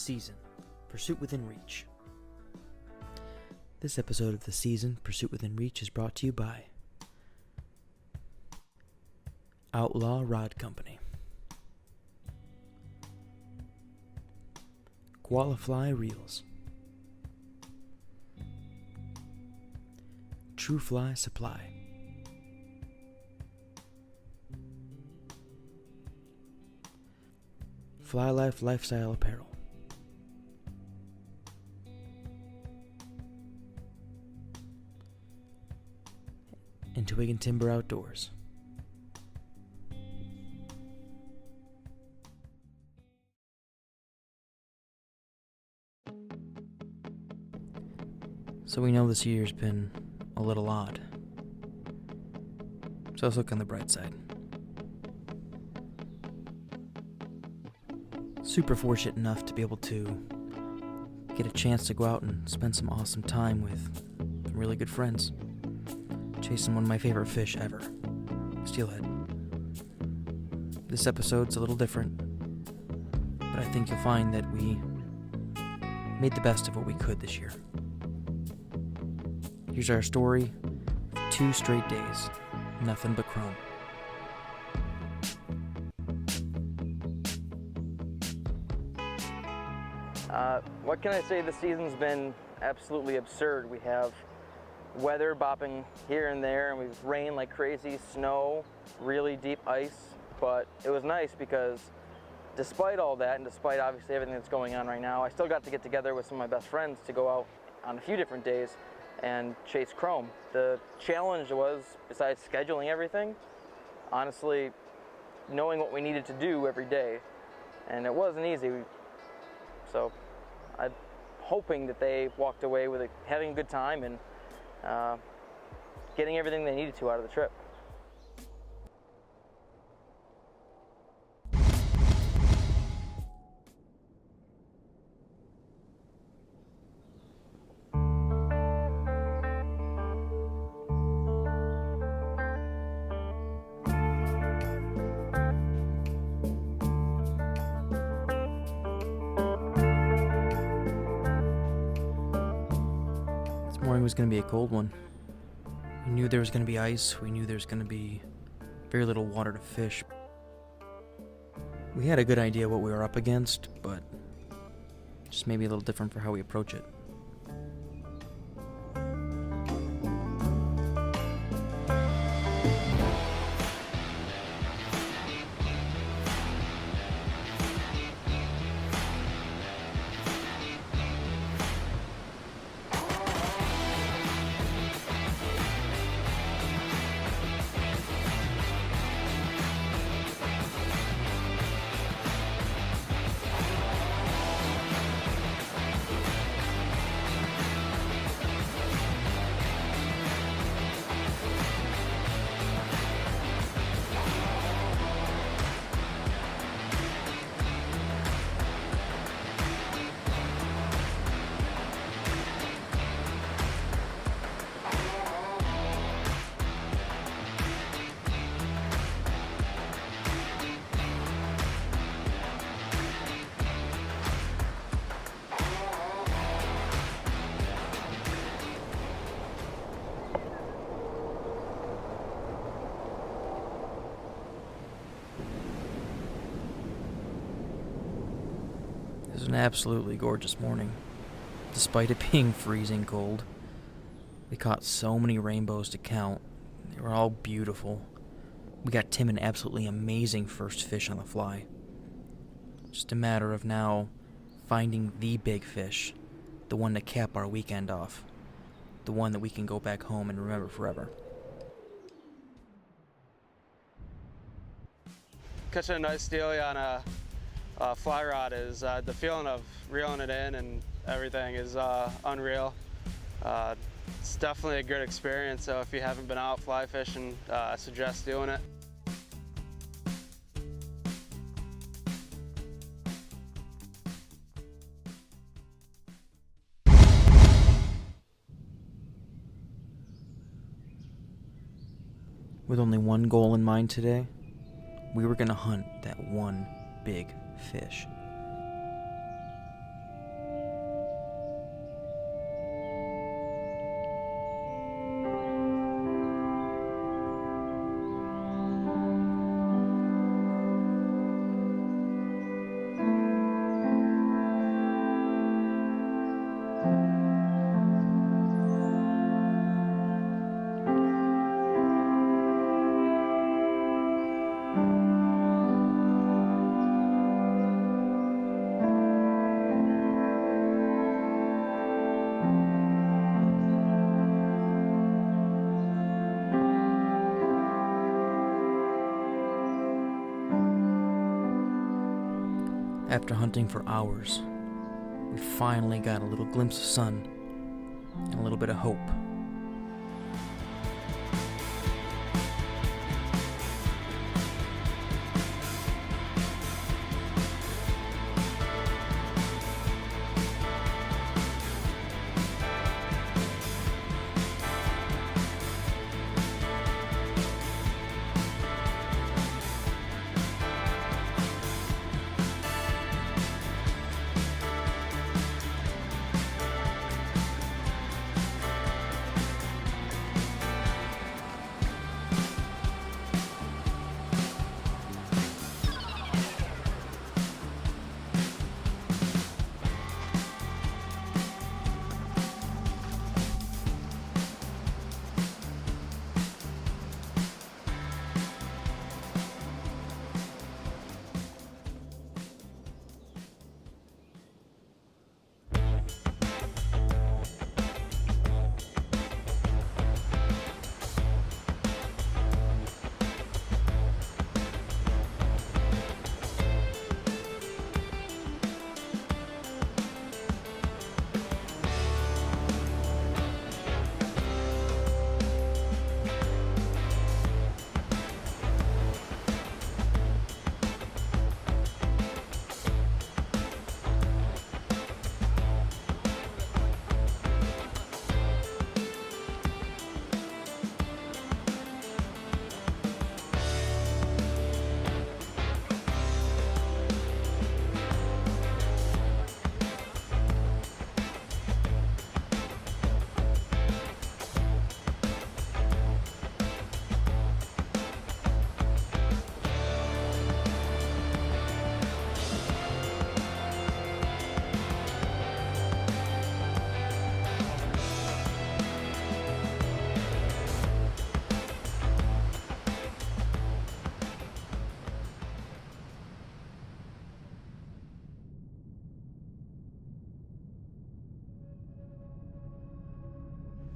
season, Pursuit Within Reach. This episode of the season, Pursuit Within Reach, is brought to you by Outlaw Rod Co, Qualifly Reels, True Fly Supply, Fly Life Lifestyle Apparel, and Twig and Timber Outdoors. So we know this year's been a little odd. So let's look on the bright side. Super fortunate enough to be able to get a chance to go out and spend some awesome time with some really good friends. Chasing one of my favorite fish ever, Steelhead. This episode's a little different, but I think you'll find that we made the best of what we could this year. Here's our story: 2 straight days, nothing but chrome. What can I say? The season's been absolutely absurd. We have weather bopping here and there, and we've rained like crazy, snow, really deep ice, but it was nice because despite all that, and despite obviously everything that's going on right now, I still got to get together with some of my best friends to go out on a few different days and chase chrome. The challenge was, besides scheduling everything, honestly, knowing what we needed to do every day, and it wasn't easy. So I'm hoping that they walked away with having a good time and getting everything they needed to out of the trip. Morning was going to be a cold one. We knew there was going to be ice. We knew there was going to be very little water to fish. We had a good idea what we were up against, but just maybe a little different for how we approach it. It was an absolutely gorgeous morning. Despite it being freezing cold, we caught so many rainbows to count. They were all beautiful. We got Tim an absolutely amazing first fish on the fly. Just a matter of now finding the big fish, the one to cap our weekend off, the one that we can go back home and remember forever. Catching a nice steelie on a fly rod is the feeling of reeling it in and everything is unreal. It's definitely a good experience, so if you haven't been out fly fishing, I suggest doing it. With only one goal in mind today, we were going to hunt that one big fish. After hunting for hours, we finally got a little glimpse of sun and a little bit of hope.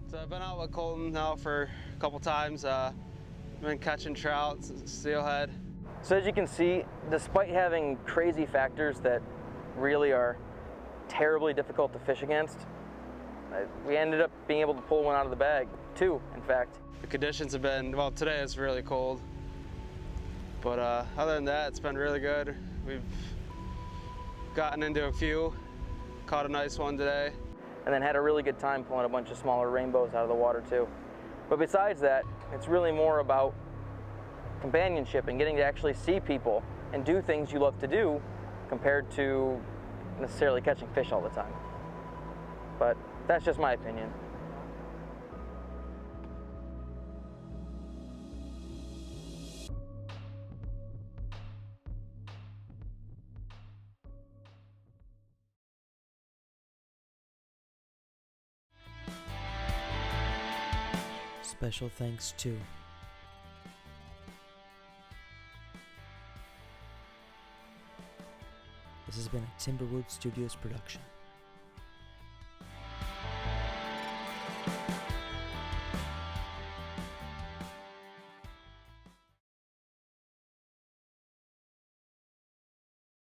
So I've been out with Colton now for a couple times. Been catching trout, steelhead. So as you can see, despite having crazy factors that really are terribly difficult to fish against, we ended up being able to pull one out of the bag. Two, in fact. The conditions have been, well, today it's really cold. But other than that, it's been really good. We've gotten into a few, caught a nice one today. And then had a really good time pulling a bunch of smaller rainbows out of the water too. But besides that, it's really more about companionship and getting to actually see people and do things you love to do compared to necessarily catching fish all the time. But that's just my opinion. Special thanks to This has been a Timberwood Studios production.